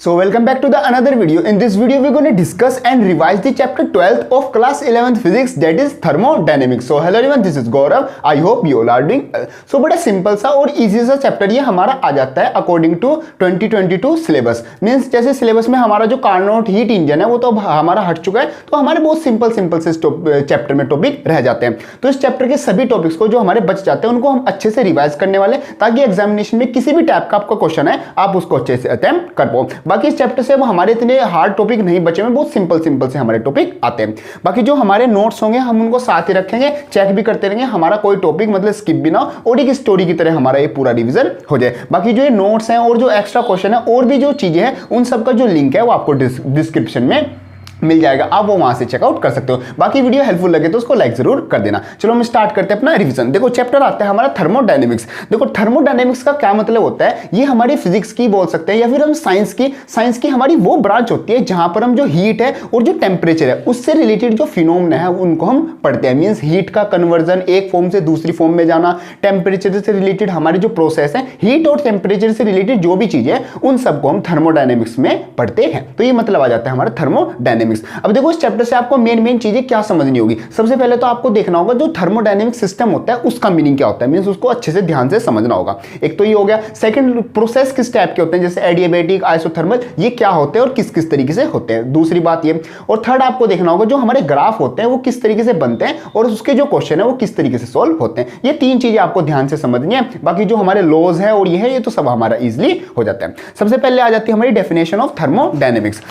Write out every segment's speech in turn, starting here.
So welcome back to the another video. In this video we're going to discuss and revise the chapter 12th of class 11th physics, that is thermodynamics. So hello everyone, this is Gaurav. I hope you all are doing well. So बड़ा simple सा और easy सा chapter ये हमारा आ जाता है according to 2022 syllabus. Means जैसे syllabus में हमारा जो कार्नोट हीट इंजन है वो तो हमारा हट चुका है, तो हमारे बहुत सिंपल से चैप्टर में टॉपिक रह जाते हैं। तो इस चैप्टर के सभी टॉपिक्स को जो हमारे बच जाते हैं उनको हम अच्छे से रिवाइज करने वाले, ताकि एग्जामिनेशन में किसी भी टाइप का आपका क्वेश्चन है आप उसको अच्छे से अटेम्प्ट कर पाओ। बाकी इस चैप्टर से अब हमारे इतने हार्ड टॉपिक नहीं बचे हैं, बहुत सिंपल से हमारे टॉपिक आते हैं। बाकी जो हमारे नोट्स होंगे हम उनको साथ ही रखेंगे, चेक भी करते रहेंगे, हमारा कोई टॉपिक मतलब स्किप भी ना हो और एक स्टोरी की तरह हमारा ये पूरा रिवीजन हो जाए। बाकी जो ये नोट्स हैं और जो एक्स्ट्रा क्वेश्चन है और भी जो चीजें हैं उन सबका जो लिंक है वो आपको डिस्क्रिप्शन में मिल जाएगा, आप वो वहां से चेकआउट कर सकते हो। बाकी वीडियो हेल्पफुल लगे तो उसको लाइक जरूर कर देना। चलो हम स्टार्ट करते हैं अपना रिवीजन। देखो चैप्टर आता है हमारा थर्मोडायनेमिक्स। देखो थर्मोडायनेमिक्स का क्या मतलब होता है, ये हमारी फिजिक्स की बोल सकते हैं या फिर हम साइंस की हमारी वो ब्रांच होती है जहां पर हम जो हीट है और जो टेम्परेचर है उससे रिलेटेड जो फिनोमेना है उनको हम पढ़ते हैं। मींस हीट का कन्वर्जन एक फॉर्म से दूसरी फॉर्म में जाना, टेम्परेचर से रिलेटेड हमारे जो प्रोसेस है, हीट और टेम्परेचर से रिलेटेड जो भी चीजें हैं उन सबको हम थर्मोडायनेमिक्स में पढ़ते हैं। तो ये मतलब आ जाता है हमारा थर्मोडायनेमिक्स। अब देखो इस चैप्टर से आपको मेन चीजें क्या समझनी होगी। सबसे पहले तो आपको देखना होगा जो थर्मोडायनेमिक सिस्टम होता है उसका मीनिंग क्या होता है, मींस उसको अच्छे से ध्यान से समझना होगा। एक तो ये हो गया। सेकंड, प्रोसेस किस टाइप के होते हैं, जैसे एडियाबैटिक, आइसोथर्मल, ये क्या होते हैं और किस तरीके से होते हैं, दूसरी बात ये। और थर्ड आपको देखना होगा जो हमारे ग्राफ होते हैं वो किस तरीके से बनते हैं और उसके जो क्वेश्चन है वो किस तरीके से सॉल्व होते हैं। ये तीन चीजें आपको ध्यान से समझनी है। बाकी जो हमारे लॉज है और ये तो सब हमारा इजिली हो जाता है। सबसे पहले आ जाती है हमारी डेफिनेशन ऑफ थर्मोडायनेमिक्स।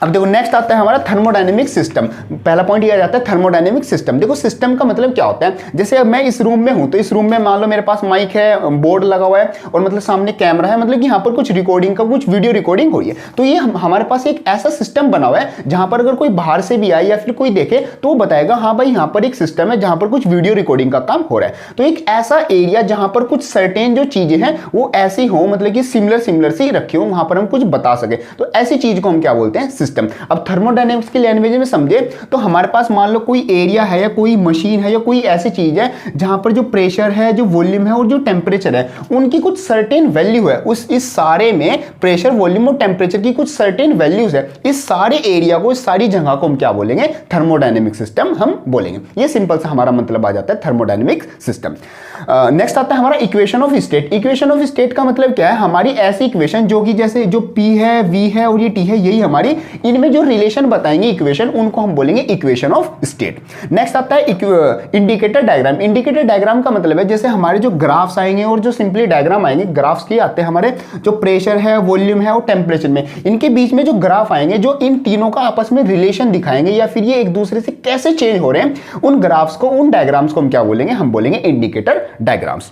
अब देखो नेक्स्ट आता है हमारा थर्मोडायनेमिक सिस्टम। पहला पॉइंट ये आ जाता है थर्मोडायनेमिक सिस्टम। देखो सिस्टम का मतलब क्या होता है, जैसे अब मैं इस रूम में हूं तो इस रूम में मान लो मेरे पास माइक है, बोर्ड लगा हुआ है और मतलब सामने कैमरा है, मतलब कि यहाँ पर कुछ रिकॉर्डिंग का कुछ वीडियो रिकॉर्डिंग हो रही है। तो ये हमारे पास एक ऐसा सिस्टम बना हुआ है जहां पर अगर कोई बाहर से भी आए या फिर कोई देखे तो वो बताएगा हाँ भाई यहाँ पर एक सिस्टम है जहां पर कुछ वीडियो रिकॉर्डिंग का काम हो रहा है। तो एक ऐसा एरिया जहां पर कुछ सर्टेन जो चीजें हैं वो ऐसी हो, मतलब कि सिमिलर सी रखी हो, वहां पर हम कुछ बता सके, तो ऐसी चीज को हम क्या बोलते हैं, सिस्टम। अब थर्मोडायनेमिक्स की लैंग्वेज में समझे तो हमारे पास मान लो कोई एरिया है या कोई मशीन है या कोई ऐसी चीज है जहां पर जो प्रेशर है, जो वॉल्यूम है और जो टेम्परेचर है उनकी कुछ सर्टेन वैल्यू है। इस सारे में प्रेशर, वॉल्यूम और टेम्परेचर की कुछ सर्टेन वैल्यूज है। इस सारे एरिया को, इस सारी जगह को हम क्या बोलेंगे, थर्मोडायनेमिक सिस्टम हम बोलेंगे। ये सिंपल सा हमारा मतलब आ जाता है थर्मोडायनेमिक सिस्टम। नेक्स्ट आता है हमारा equation of state. Equation of state का मतलब क्या है, हमारी ऐसी इक्वेशन जो कि जैसे जो P है, V है और ये T है, यही हमारी इनमें जो रिलेशन बताएंगे इक्वेशन, उनको हम बोलेंगे इक्वेशन ऑफ स्टेट। नेक्स्ट आता है इंडिकेटर डायग्राम। इंडिकेटर डायग्राम का मतलब है जैसे हमारे जो ग्राफ्स आएंगे और जो सिंपली डायग्राम आएंगे, ग्राफ्स के आते हैं हमारे जो प्रेशर है, वॉल्यूम है और टेम्परेचर में, इनके बीच में जो ग्राफ आएंगे जो इन तीनों का आपस में रिलेशन दिखाएंगे या फिर ये एक दूसरे से कैसे चेंज हो रहे हैं, उन ग्राफ्स को, उन डायग्राम्स को हम क्या बोलेंगे, हम बोलेंगे indicator diagrams.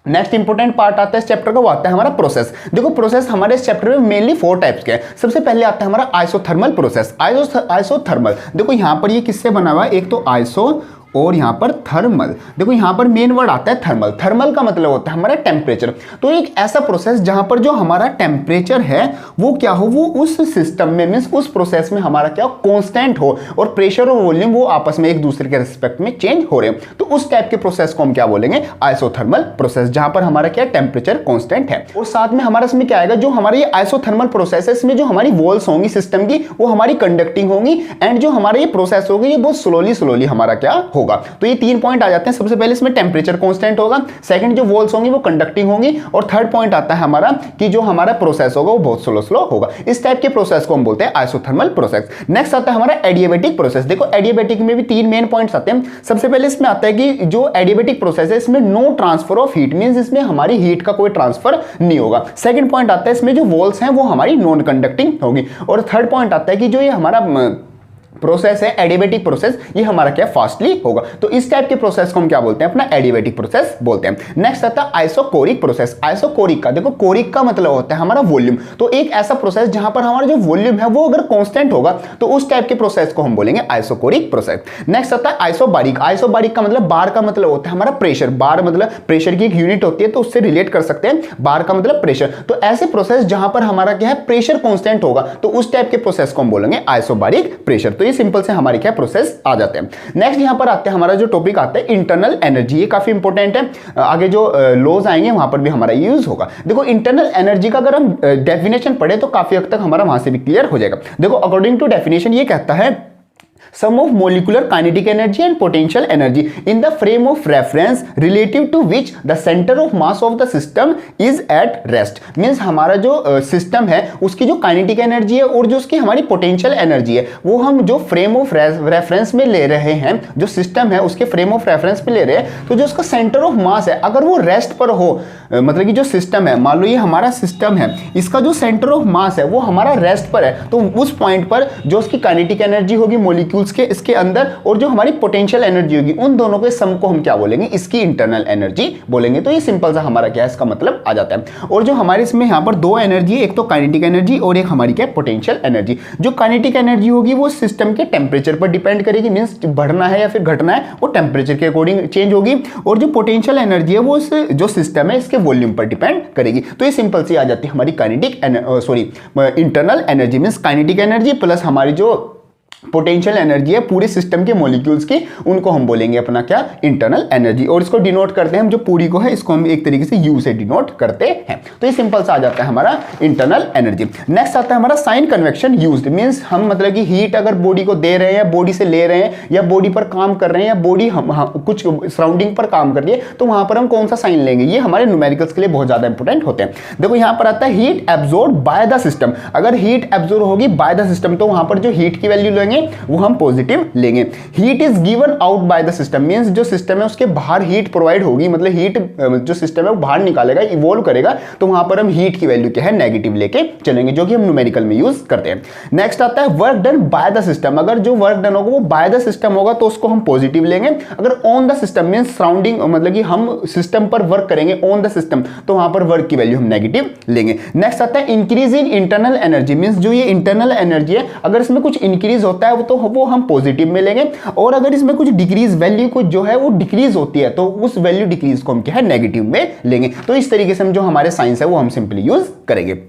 Next important part आता है इस चैप्टर का, वो आता है हमारा प्रोसेस। देखो प्रोसेस हमारे इस चैप्टर में मेनली 4 टाइप्स के हैं। सबसे पहले आता है हमारा आइसोथर्मल प्रोसेस। आइसोथर्मल, देखो यहां पर ये किससे बना हुआ है, एक तो आइसो और यहां पर थर्मल। देखो यहां पर मेन वर्ड आता है थर्मल। थर्मल का मतलब होता है हमारा टेम्परेचर। तो एक ऐसा प्रोसेस जहां पर जो हमारा टेम्परेचर है वो क्या हो, वो उस सिस्टम में, मींस उस प्रोसेस में हमारा क्या कांस्टेंट हो और प्रेशर और वॉल्यूम वो आपस में एक दूसरे के रिस्पेक्ट में चेंज हो रहे हैं। तो उस टाइप के प्रोसेस को हम क्या बोलेंगे, आइसोथर्मल प्रोसेस, जहां पर हमारा क्या टेम्परेचर कांस्टेंट है। और साथ में हमारा इसमें क्या आएगा, जो हमारा ये आइसोथर्मल प्रोसेस है इसमें जो हमारी वॉल्स होंगी सिस्टम की वो हमारी कंडक्टिंग होंगी, एंड जो हमारा ये प्रोसेस होगी ये बहुत स्लोली हमारा क्या होगा। तो ये 3 पॉइंट आ जाते हैं। सबसे पहले इसमें टेम्परेचर कांस्टेंट होगा, सेकंड जो वॉल्स होंगी वो कंडक्टिंग होंगी, और थर्ड पॉइंट आता है हमारा कि जो हमारा प्रोसेस होगा वो बहुत स्लो होगा। इस टाइप के प्रोसेस को हम बोलते हैं आइसोथर्मल प्रोसेस। नेक्स्ट आता है हमारा एडियाबैटिक प्रोसेस। देखो एडियाबैटिक में भी 3 मेन पॉइंट्स आते हैं। सबसे पहले इसमें आता है कि जो एडियाबैटिक प्रोसेस है इसमें no transfer of heat, means इसमें हमारी हीट का कोई ट्रांसफर नहीं होगा। सेकंड पॉइंट आता है इसमें जो वॉल्स हैं वो हमारी नॉन कंडक्टिंग होगी, और थर्ड पॉइंट आता है कि जो ये हमारा प्रोसेस है एडियाबैटिक प्रोसेस, ये हमारा क्या फास्टली होगा। तो इस टाइप के प्रोसेस को हम क्या बोलते हैं, अपना एडियाबैटिक प्रोसेस बोलते हैं। नेक्स्ट आता है आइसोकोरिक प्रोसेस। आइसोकोरिक का देखो, कोरिक का मतलब होता है हमारा वॉल्यूम। तो एक ऐसा प्रोसेस जहां पर हमारा जो वॉल्यूम है वो अगर कांस्टेंट होगा तो उस टाइप के प्रोसेस को हम बोलेंगे आइसोकोरिक प्रोसेस। नेक्स्ट आता है आइसोबारिक। आइसोबारिक का मतलब, बार का मतलब होता है हमारा प्रेशर। बार मतलब प्रेशर की एक यूनिट होती है, तो उससे रिलेट कर सकते हैं, बार का मतलब प्रेशर। तो ऐसे प्रोसेस जहां पर हमारा क्या है, प्रेशर कांस्टेंट होगा, तो उस टाइप के प्रोसेस को हम बोलेंगे आइसोबारिक प्रेशर। तो ये सिंपल से हमारे क्या प्रोसेस आ जाते हैं। नेक्स्ट यहाँ पर आते हैं, हमारा जो टॉपिक आता है इंटरनल एनर्जी, ये काफी इंपॉर्टेंट है, आगे जो लॉज आएंगे वहां पर भी हमारा यूज होगा। देखो इंटरनल एनर्जी का अगर हम डेफिनेशन पढ़े तो काफी हद तक हमारा वहां से भी क्लियर हो जाएगा। देखो अकॉर्डिंग टू डेफिनेशन ये कहता है sum of molecular kinetic energy and potential energy in the frame of reference relative to which the center of mass of the system is at rest। Means हमारा जो system है उसकी जो kinetic energy है और जो उसकी हमारी पोटेंशियल एनर्जी है वो हम जो फ्रेम ऑफ रेफरेंस में ले रहे हैं, जो सिस्टम है उसके फ्रेम ऑफ रेफरेंस में ले रहे हैं, तो जो उसका सेंटर ऑफ मास है अगर वो रेस्ट पर हो, मतलब कि जो सिस्टम है, मान लो ये हमारा सिस्टम है, इसका जो सेंटर ऑफ मास है वो हमारा रेस्ट पर है, तो उस पॉइंट पर जो उसकी काइनेटिक एनर्जी होगी मॉलिक्यूल्स के इसके अंदर और जो हमारी पोटेंशियल एनर्जी होगी, उन दोनों के सम को हम क्या बोलेंगे, इसकी इंटरनल एनर्जी बोलेंगे। तो ये सिंपल सा हमारा क्या है, इसका मतलब आ जाता है। और जो हमारे इसमें यहाँ पर दो एनर्जी है, एक तो काइनेटिक एनर्जी और एक हमारी क्या पोटेंशियल एनर्जी। जो काइनेटिक एनर्जी होगी वो सिस्टम के टेम्परेचर पर डिपेंड करेगी, मीन्स बढ़ना है या फिर घटना है वो टेम्परेचर के अकॉर्डिंग चेंज होगी। और जो पोटेंशियल एनर्जी है वो जो सिस्टम है इसके वॉल्यूम पर डिपेंड करेगी। तो ये सिंपल सी आ जाती है हमारी kinetic internal energy, means kinetic energy plus हमारी जो पोटेंशियल एनर्जी है पूरे सिस्टम के मॉलिक्यूल्स की, उनको हम बोलेंगे अपना क्या, इंटरनल एनर्जी। और इसको डिनोट करते हैं हम, जो पूरी को है इसको हम एक तरीके से यू से डिनोट करते हैं। तो ये सिंपल सा आ जाता है हमारा इंटरनल एनर्जी। नेक्स्ट आता है हमारा साइन कन्वेक्शन यूज्ड, मींस हम मतलब कि हीट अगर बॉडी को दे रहे हैं या बॉडी से ले रहे हैं या बॉडी पर काम कर रहे हैं या बॉडी हम कुछ सराउंडिंग पर काम कर रही है, तो वहां पर हम कौन सा साइन लेंगे, ये हमारे न्यूमेरिकल्स के लिए बहुत ज्यादा इंपॉर्टेंट होते हैं। देखो यहां पर आता है heat absorb by the system, अगर हीट एब्जॉर्ब होगी बाय द सिस्टम तो वहां पर जो हीट की वैल्यू लेंगे वो हम पॉजिटिव लेंगे। Heat is given out by the system, means जो सिस्टम है उसके बाहर हीट प्रोवाइड होगी, मतलब हीट जो सिस्टम है वो बाहर निकालेगा, इवॉल्व करेगा, तो वहां पर हम हीट की वैल्यू क्या है, नेगेटिव लेके चलेंगे, जो कि हम न्यूमेरिकल में यूज करते हैं। नेक्स्ट आता है work done by the system, अगर जो वर्क डन होगा वो बाय द सिस्टम होगा तो उसको हम पॉजिटिव लेंगे। अगर on the system means surrounding, मतलब कि हम सिस्टम पर वर्क करेंगे ऑन द सिस्टम, तो वहां पर वर्क की वैल्यू हम नेगेटिव लेंगे। नेक्स्ट आता है increase in internal energy, means जो ये इंटरनल एनर्जी है अगर इसमें कुछ इंक्रीज होता है तो वो हम पॉजिटिव में लेंगे, और अगर इसमें कुछ डिक्रीज वैल्यू कुछ जो है वो डिक्रीज होती है तो उस वैल्यू डिक्रीज को हम क्या है, नेगेटिव में लेंगे। तो इस तरीके से हम जो हमारे साइंस है वो हम सिंपली यूज करेंगे।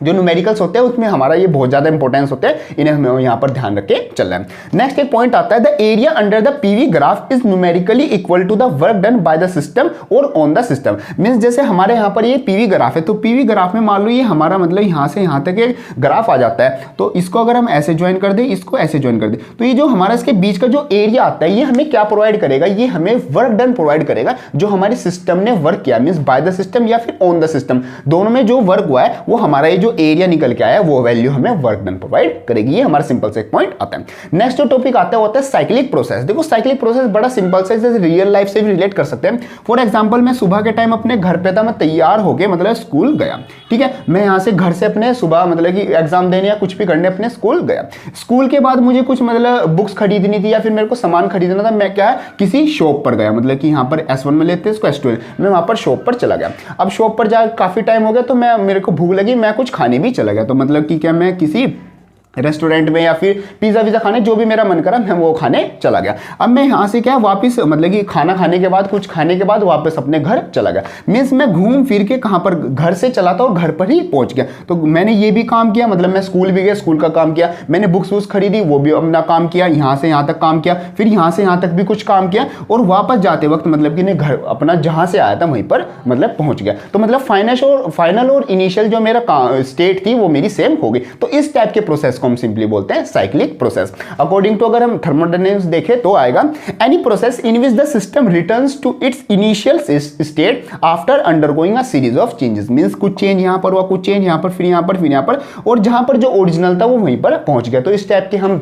जो न्यूमेरिकल्स होते हैं उसमें हमारा ये बहुत ज्यादा इंपॉर्टेंस होते हैं, इन्हें हमें यहां पर ध्यान रख के चलना है। नेक्स्ट एक पॉइंट आता है the area under the PV graph is numerically equal to the work done by the system और ऑन द सिस्टम, मींस जैसे हमारे यहां पर ये पीवी ग्राफ है, तो पीवी ग्राफ में मान लो ये हमारा मतलब यहां से यहां तक एक ग्राफ आ जाता है, तो इसको अगर हम ऐसे ज्वाइन कर दें, इसको ऐसे ज्वाइन कर दें, तो ये जो हमारा इसके बीच का जो एरिया आता है ये हमें क्या प्रोवाइड करेगा, ये हमें वर्क डन प्रोवाइड करेगा, जो हमारे सिस्टम ने वर्क किया, मींस बाय द सिस्टम या फिर ऑन द सिस्टम, दोनों में जो वर्क हुआ है वो हमारा ये जो एरिया निकल के आया वो वैल्यू हमें वर्क डन प्रोवाइड करेगी। ये हमारा सिंपल से एक पॉइंट आता है। नेक्स्ट जो टॉपिक आता है वो होता है साइक्लिक प्रोसेस। देखो साइक्लिक प्रोसेस बड़ा सिंपल से जैसे रियल लाइफ से भी रिलेट कर सकते हैं। फॉर एग्जांपल मैं सुबह के टाइम अपने घर पे था, मैं तैयार होके मतलब स्कूल गया, ठीक है, मैं यहां से घर से अपने सुबह मतलब कि एग्जाम देने या कुछ भी करने अपने स्कूल गया। स्कूल के बाद मुझे कुछ मतलब बुक्स खरीदनी थी या फिर मेरे को सामान खरीदना था, मैं क्या किसी शॉप पर गया, मतलब कि यहाँ पर S1 में लेते हैं इसको S12, मैं वहां पर शॉप पर चला गया। अब शॉप पर जा काफी टाइम हो गया तो मेरे को भूख लगी, मैं कुछ खाने भी चला गया, तो मतलब कि क्या मैं किसी रेस्टोरेंट में या फिर पिज्जा विज़ा खाने, जो भी मेरा मन करा मैं वो खाने चला गया। अब मैं यहाँ से क्या वापस मतलब कि खाना खाने के बाद कुछ खाने के बाद वापस अपने घर चला गया, मीन्स मैं घूम फिर के कहाँ पर घर से चला था और घर पर ही पहुँच गया। तो मैंने ये भी काम किया, मतलब मैं स्कूल भी गया, स्कूल का काम किया, मैंने बुक्स वुक्स खरीदी, वो भी अपना काम किया, यहाँ से यहाँ तक काम किया, फिर यहाँ से यहाँ तक भी कुछ काम किया, और वापस जाते वक्त मतलब कि मैं घर अपना जहाँ से आया था वहीं पर मतलब पहुँच गया। तो मतलब फाइनल और इनिशियल जो मेरा स्टेट थी वो मेरी सेम हो गई। तो इस टाइप के प्रोसेस हम सिंपली बोलते हैं साइक्लिक प्रोसेस। अकॉर्डिंग टू अगर हम थर्मोडायनेमिक्स देखें तो आएगा any process in which the system returns to its initial state after undergoing a series of changes, means कुछ चेंज यहां पर हुआ, कुछ चेंज यहां पर, फिर यहां पर, फिर यहां पर, और जहां पर जो ओरिजिनल था वो वहीं पर पहुंच गया। तो इस टाइप के हम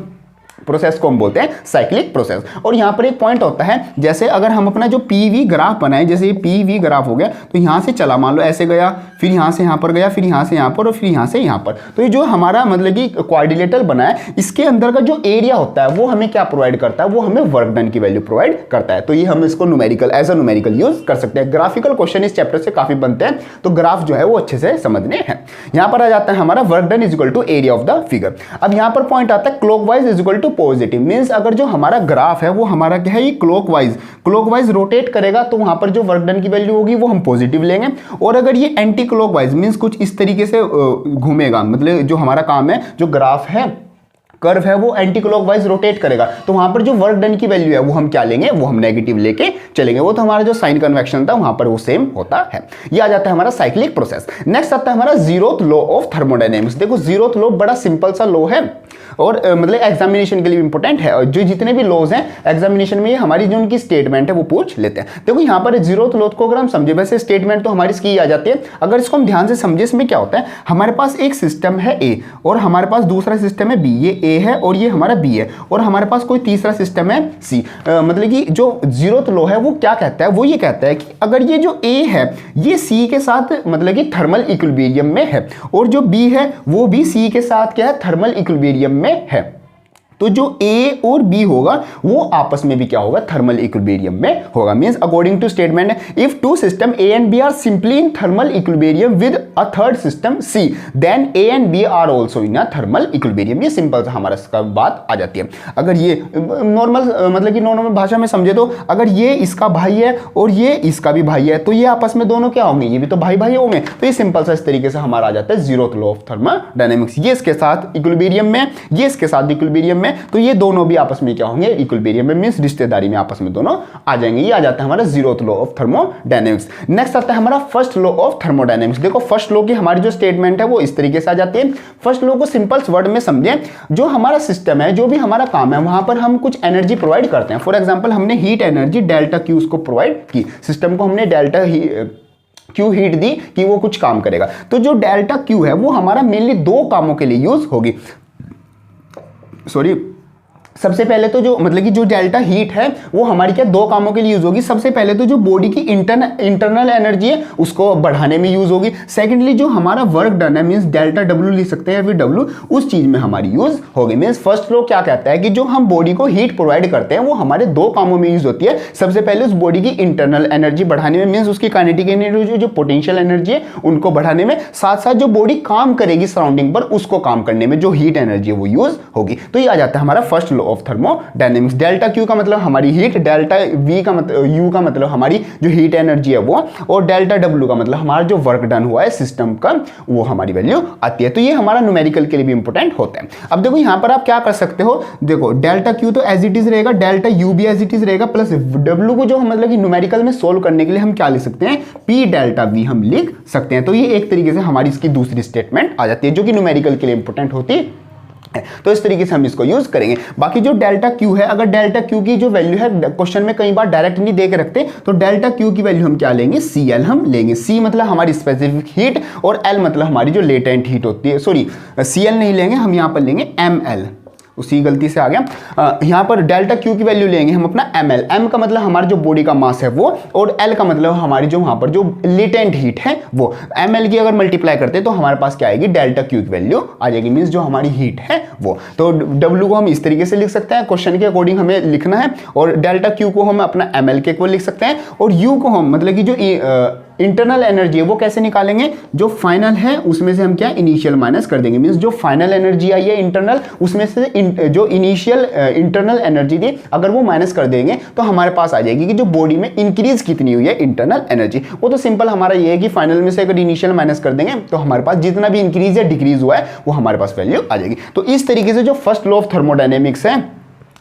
प्रोसेस को हम बोलते हैं साइक्लिक प्रोसेस। और यहां पर एक पॉइंट होता है, जैसे अगर हम अपना जो पीवी ग्राफ बनाए, जैसे ये पीवी ग्राफ हो गया, तो यहां से चला, मान लो ऐसे गया, फिर यहां से यहां पर गया, फिर यहां से यहां पर, और फिर यहां से यहां पर, तो ये जो हमारा मतलब कि क्वाड्रिलेटरल बना है, इसके अंदर का जो एरिया होता है वो हमें क्या प्रोवाइड करता है, वो हमें वर्क डन की वैल्यू प्रोवाइड करता है। तो ये हम इसको numerical as a numerical use कर सकते हैं। ग्राफिकल क्वेश्चन इस चैप्टर से काफी बनते हैं, तो ग्राफ जो है वो अच्छे से समझने हैं। यहां पर आ जाता है हमारा work done is equal to area of the figure. अब यहां पर पॉइंट आता है clockwise is equal to positive, means अगर जो हमारा ग्राफ है वो हमारा क्या है, ये क्लॉकवाइज रोटेट करेगा, तो वहां पर जो वर्क डन की वैल्यू होगी वो हम पॉजिटिव लेंगे। और अगर ये एंटी क्लॉकवाइज मींस कुछ इस तरीके से घूमेगा, मतलब जो हमारा काम है, जो ग्राफ है कर्व है वो एंटी क्लॉकवाइज रोटेट करेगा, तो वहां पर जो वर्क डन की वैल्यू है वो हम क्या लेंगे, वो हम नेगेटिव लेके चलेंगे। वो तो हमारा जो साइन कन्वेक्शन था वहां पर वो सेम होता है। ये आ जाता है हमारा साइक्लिक प्रोसेस। नेक्स्ट आता है हमारा जीरोथ लॉ ऑफ थर्मोडायनेमिक्स। देखो जीरोथ लॉ बड़ा सिंपल सा लॉ है और मतलब एग्जामिनेशन के लिए इंपॉर्टेंट है, और जो जितने भी लॉज हैं एग्जामिनेशन में हमारी जो उनकी स्टेटमेंट है वो पूछ लेते हैं। देखो यहाँ पर जीरोथ लॉ को अगर हम समझे, वैसे स्टेटमेंट तो हमारी इसकी आ जाती है, अगर इसको हम ध्यान से समझे इसमें क्या होता है, हमारे पास एक सिस्टम है ए और हमारे पास दूसरा सिस्टम है बी, ये ए है और ये हमारा बी है, और हमारे पास कोई तीसरा सिस्टम है सी। मतलब कि जो जीरोथ लॉ है वो क्या कहता है, वो ये कहता है कि अगर ये जो ए है ये सी के साथ मतलब कि थर्मल इक्विलिब्रियम में है, और जो बी है वो भी सी के साथ क्या है, थर्मल इक्विलिब्रियम में है, तो जो ए और बी होगा वो आपस में भी क्या होगा, थर्मल इक्विलिब्रियम में होगा। Means according to statement, if two system A and B are simply in thermal equilibrium with a third system C, then A and B are also in a thermal equilibrium. ये simple सा हमारा इसका बात आ जाती है। अगर ये normal मतलब कि नॉर्मल भाषा में समझे तो अगर ये इसका भाई है और ये इसका भी भाई है, तो ये आपस में दोनों क्या होंगे, ये भी तो भाई भाई होंगे। तो ये सिंपल सा इस तरीके से हमारा आ जाता है जीरोथ लॉ ऑफ थर्मोडायनेमिक्स। ये इसके साथ इक्विलिब्रियम में, ये इसके साथ इक्विलिब्रियम में, तो ये दोनों भी आपस में क्या होंगे, इक्विलिब्रियम में, मींस रिश्तेदारी में आपस में दोनों आ जाएंगे। ये आ जाता है हमारा zeroth law of thermodynamics. Next आता है हमारा फर्स्ट लॉ ऑफ थर्मोडायनेमिक्स। देखो फर्स्ट लॉ की हमारी जो स्टेटमेंट है वो इस तरीके से आ जाती है। फर्स्ट लॉ को सिंपल वर्ड में समझें, जो हमारा सिस्टम है, जो भी हमारा काम है, वहां पर हम कुछ एनर्जी प्रोवाइड करते हैं। फॉर एग्जांपल हमने हीट एनर्जी डेल्टा क्यू उसको प्रोवाइड की, सिस्टम को हमने डेल्टा क्यू हीट दी कि वो कुछ काम करेगा। तो जो डेल्टा क्यू है वो हमारा मेनली दो कामों के लिए यूज होगी। सबसे पहले तो जो मतलब कि जो डेल्टा हीट है वो हमारी क्या दो कामों के लिए यूज होगी। सबसे पहले तो जो बॉडी की इंटरनल एनर्जी है उसको बढ़ाने में यूज होगी। सेकेंडली जो हमारा वर्क डन है, मींस डेल्टा डब्ल्यू लिख सकते हैं या फिर डब्ल्यू, उस चीज में हमारी यूज होगी। मींस फर्स्ट लॉ क्या कहता है कि जो हम बॉडी को हीट प्रोवाइड करते हैं वो हमारे दो कामों में यूज होती है। सबसे पहले उस बॉडी की इंटरनल एनर्जी बढ़ाने में, मींस उसकी काइनेटिक एनर्जी जो पोटेंशियल एनर्जी है उनको बढ़ाने में, साथ साथ जो बॉडी काम करेगी सराउंडिंग पर उसको काम करने में जो हीट एनर्जी है वो यूज होगी। तो ये आ जाता है हमारा first law of thermodynamics. Delta Q का मतलब हमारी हीट, डेल्टा वी का मतलब यू का मतलब हमारी जो हीट एनर्जी है वो, और डेल्टा डब्ल्यू का मतलब हमारा जो वर्क डन हुआ है सिस्टम का, वो हमारी वैल्यू आती है। तो ये हमारा न्यूमेरिकल के लिए भी इंपॉर्टेंट होता है। अब देखो यहां पर आप क्या कर सकते हो, देखो डेल्टा क्यू तो एज इट इज रहेगा, डेल्टा यू भी एज इट इज रहेगा, प्लस डब्ल्यू को जो मतलब कि न्यूमेरिकल में सोल्व करने के लिए हम क्या लिख सकते हैं, पी डेल्टा वी हम लिख सकते हैं। तो ये एक तरीके से हमारी इसकी दूसरी स्टेटमेंट आ जाती है जो कि न्यूमेरिकल के लिए इंपॉर्टेंट होती है। तो इस तरीके से हम इसको यूज करेंगे। बाकी जो डेल्टा क्यू है, अगर डेल्टा क्यू की जो वैल्यू है क्वेश्चन में कई बार डायरेक्ट नहीं दे के रखते, तो डेल्टा क्यू की वैल्यू हम क्या लेंगे, सी एल हम लेंगे। सी मतलब हमारी स्पेसिफिक हीट और एल मतलब हमारी जो लेटेंट हीट होती है। सॉरी, सी एल नहीं लेंगे, हम यहां पर लेंगे एम एल, उसी गलती से आ गया। यहां पर डेल्टा क्यू की वैल्यू लेंगे हम अपना एम एल। एम का मतलब हमारा जो बॉडी का मास है वो, और एल का मतलब हमारी जो वहां पर जो लेटेंट हीट है वो। एम एल की अगर मल्टीप्लाई करते हैं तो हमारे पास क्या आएगी, डेल्टा क्यू की वैल्यू आ जाएगी, मींस जो हमारी हीट है वो। तो डब्ल्यू को हम इस तरीके से लिख सकते हैं, क्वेश्चन के अकॉर्डिंग हमें लिखना है, और डेल्टा क्यू को हम अपना एम एल के इक्वल लिख सकते हैं, और यू को हम मतलब कि जो इंटरनल एनर्जी है वो कैसे निकालेंगे, जो फाइनल है उसमें से हम क्या इनिशियल माइनस कर देंगे। मींस जो फाइनल एनर्जी आई है इंटरनल, उसमें से जो इनिशियल इंटरनल एनर्जी थी अगर वो माइनस कर देंगे तो हमारे पास आ जाएगी कि जो बॉडी में इंक्रीज कितनी हुई है इंटरनल एनर्जी। वो तो सिंपल हमारा ये है कि फाइनल में से अगर इनिशियल माइनस कर देंगे तो हमारे पास जितना भी इंक्रीज या डिक्रीज हुआ है वो हमारे पास वैल्यू आ जाएगी। तो इस तरीके से जो फर्स्ट लॉ ऑफ थर्मोडायनेमिक्स है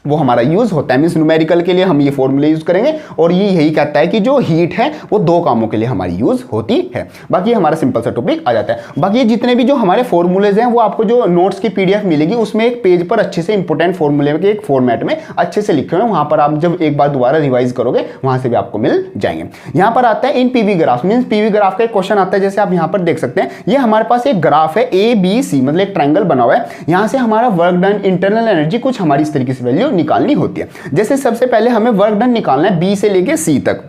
वो हमारा यूज होता है। मींस न्यूमेरिकल के लिए हम ये फॉर्मूले यूज करेंगे, और ये यही कहता है कि जो हीट है वो दो कामों के लिए हमारी यूज होती है। बाकी हमारा सिंपल सा टॉपिक आ जाता है। बाकी जितने भी जो हमारे फॉर्मूलेज हैं वो आपको जो नोट्स की पीडीएफ मिलेगी उसमें एक पेज पर अच्छे से इंपॉर्टेंट फॉर्मूले के एक फॉर्मेट में अच्छे से लिखे हुए हैं, वहां पर आप जब एक बार दोबारा रिवाइज करोगे वहां से भी आपको मिल जाएंगे। यहां पर आता है in PV graph, means PV graph का एक क्वेश्चन आता है, जैसे आप यहां पर देख सकते हैं, ये हमारे पास एक ग्राफ है ए बी सी, मतलब एक ट्रायंगल बना हुआ है। यहां से हमारा वर्क डन, इंटरनल एनर्जी कुछ हमारी इस तरीके से वैल्यू निकालनी होती है। जैसे सबसे पहले हमें वर्क डन निकालना है बी से लेके सी तक।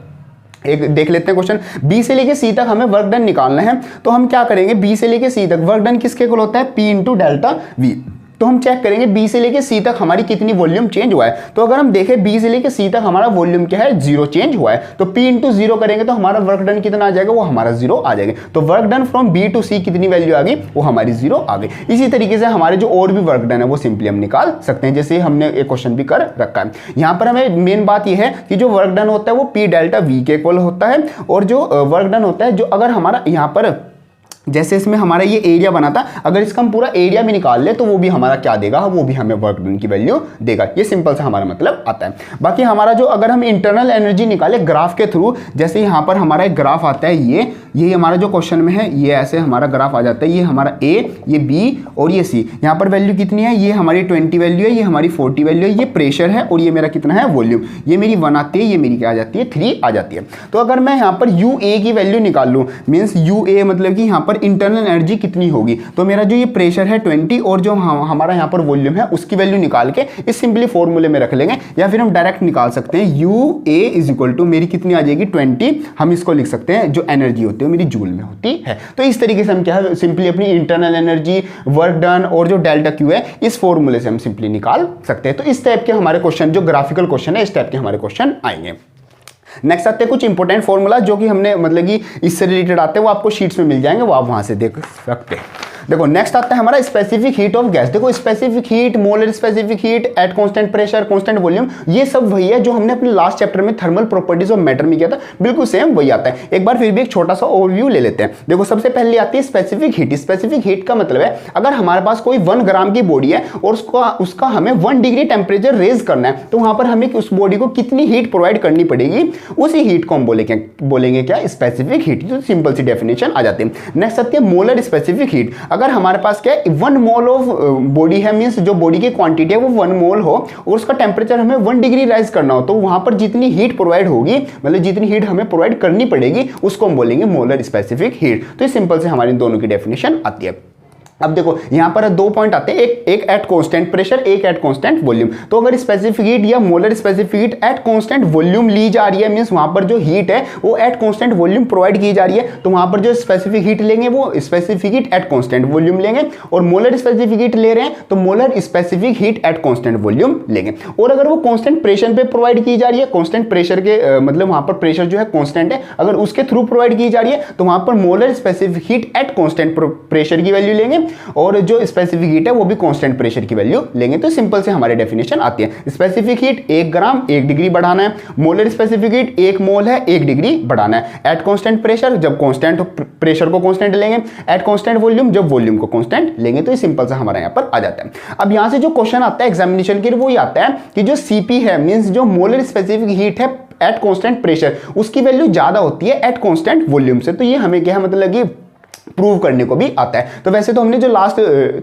एक देख लेते हैं क्वेश्चन, बी से लेके सी तक हमें वर्क डन निकालना है, तो हम क्या करेंगे, बी से लेके सी तक वर्क डन किसके इक्वल होता है, पी इंटू डेल्टा वी। तो हम चेक करेंगे बी से लेके सी तक हमारी कितनी वॉल्यूम चेंज हुआ है। तो अगर हम देखें बी से लेके सी तक हमारा वॉल्यूम क्या है, जीरो चेंज हुआ है, तो पी इंटू जीरो करेंगे तो हमारा वर्क डन कितना आ जाएगा, वो हमारा जीरो आ जाएगा। तो work done from B to C कितनी वैल्यू आ गई, वो हमारी जीरो आ गई। इसी तरीके से हमारे जो और भी वर्क डन है वो सिंपली हम निकाल सकते हैं, जैसे हमने एक क्वेश्चन भी कर रखा है। यहाँ पर हमें मेन बात यह है कि जो वर्क डन होता है वो पी डेल्टा वी के इक्वल होता है, और जो वर्क डन होता है, जो अगर हमारा यहाँ पर जैसे इसमें हमारा ये एरिया बना था, अगर इसका हम पूरा एरिया भी निकाल ले तो वो भी हमारा क्या देगा, वो भी हमें वर्क डन की वैल्यू देगा। ये सिंपल सा हमारा मतलब आता है। बाकी हमारा जो अगर हम इंटरनल एनर्जी निकाले ग्राफ के थ्रू, जैसे यहाँ पर हमारा एक ग्राफ आता है, ये हमारा जो क्वेश्चन में है, ये ऐसे हमारा ग्राफ आ जाता है, ये हमारा ए, ये बी और ये सी। यहाँ पर वैल्यू कितनी है, ये हमारी 20 वैल्यू है, ये हमारी 40 वैल्यू है, ये प्रेशर है और ये मेरा कितना है वॉल्यूम। ये मेरी 1 आती है, ये मेरी क्या आ जाती है 3 आ जाती है। तो अगर मैं यहाँ पर यू ए की वैल्यू निकाल लूँ, मीन्स यू ए मतलब कि यहाँ पर इंटरनल एनर्जी कितनी होगी, तो मेरा जो ये प्रेशर है 20 और जो हमारा यहाँ पर वॉल्यूम है उसकी वैल्यू निकाल के इस सिंपली फॉर्मूले में रख लेंगे, या फिर हम डायरेक्ट निकाल सकते हैं U A is equal to मेरी कितनी आ जाएगी 20, हम इसको लिख सकते हैं जो एनर्जी होती है मेरी जूल में होती है। तो इस तरीके से हम क्या है सिंपली अपनी इंटरनल एनर्जी, वर्क डन और जो डेल्टा क्यू है इस फॉर्मूले से हम सिंपली निकाल सकते हैं। तो इस टाइप के हमारे क्वेश्चन, जो ग्राफिकल क्वेश्चन है, इस टाइप के हमारे क्वेश्चन आएंगे। नेक्स्ट आते हैं कुछ इंपॉर्टेंट फॉर्मूला जो कि हमने मतलब कि इससे रिलेटेड आते हैं, वो आपको शीट्स में मिल जाएंगे, वो आप वहां से देख सकते हैं। देखो नेक्स्ट आता है हमारा स्पेसिफिक हीट ऑफ गैस। देखो specific heat, molar specific heat at constant pressure, constant volume, ये सब वही है जो हमने अपने लास्ट चैप्टर में थर्मल प्रॉपर्टीज ऑफ मैटर में किया था, बिल्कुल सेम वही आता है। एक बार फिर भी एक छोटा सा ओवरव्यू ले लेते हैं। देखो सबसे पहले आती है स्पेसिफिक हीट। स्पेसिफिक हीट का मतलब है अगर हमारे पास कोई 1 ग्राम की बॉडी है और उसका हमें 1 डिग्री टेम्परेचर रेज करना है, तो वहां पर हमें उस बॉडी को कितनी हीट प्रोवाइड करनी पड़ेगी, उसी हीट को हम बोलेंगे क्या, स्पेसिफिक हीट। तो सिंपल सी डेफिनेशन आ जाती है। नेक्स्ट आती है मोलर स्पेसिफिक हीट। अगर हमारे पास क्या 1 मोल ऑफ बॉडी है, मींस जो बॉडी की क्वांटिटी है वो 1 मोल हो और उसका टेम्परेचर हमें 1 डिग्री राइज करना हो, तो वहां पर जितनी हीट प्रोवाइड होगी, मतलब जितनी हीट हमें प्रोवाइड करनी पड़ेगी, उसको हम बोलेंगे मोलर स्पेसिफिक हीट। तो ये सिंपल से हमारी दोनों की डेफिनेशन आती है। अब देखो यहां पर 2 पॉइंट आते हैं, एक एट कांस्टेंट प्रेशर, एक एट कांस्टेंट वॉल्यूम। तो अगर स्पेसिफिक हीट या molar specific heat at constant volume ली जा रही है, मींस वहां पर जो हीट है वो एट कांस्टेंट वॉल्यूम प्रोवाइड की जा रही है, तो वहां पर जो स्पेसिफिक हीट लेंगे वो specific heat at constant volume लेंगे, और मोलर स्पेसिफिक हीट ले रहे हैं तो molar specific heat at constant volume लेंगे। और अगर वो कांस्टेंट प्रेशर पे प्रोवाइड की जा रही है, कांस्टेंट प्रेशर के मतलब वहां पर प्रेशर जो है कांस्टेंट है, अगर उसके थ्रू प्रोवाइड की जा रही है तो वहां पर molar specific heat at constant pressure की वैल्यू लेंगे, और जो स्पेसिफिक हीट है वो भी कांस्टेंट प्रेशर की वैल्यू लेंगे। तो सिंपल से हमारी डेफिनेशन आती है। स्पेसिफिक हीट 1 ग्राम 1 डिग्री बढ़ाना है, मोलर स्पेसिफिक हीट 1 मोल है 1 डिग्री बढ़ाना है। एट कांस्टेंट प्रेशर, जब कांस्टेंट प्रेशर को कांस्टेंट लेंगे, एट कांस्टेंट वॉल्यूम जब वॉल्यूम को कांस्टेंट लेंगे। तो ये सिंपल सा हमारा यहाँ पर आ जाता है। अब यहाँ से जो क्वेश्चन आता है एग्जामिनेशन के लिए वो ये आता है कि जो सीपी है, मींस जो मोलर स्पेसिफिक हीट है एट कांस्टेंट प्रेशर, उसकी वैल्यू ज्यादा होती है एट कांस्टेंट वॉल्यूम से। तो ये हमें क्या मतलब कि प्रूव करने को भी आता है। तो वैसे तो हमने जो लास्ट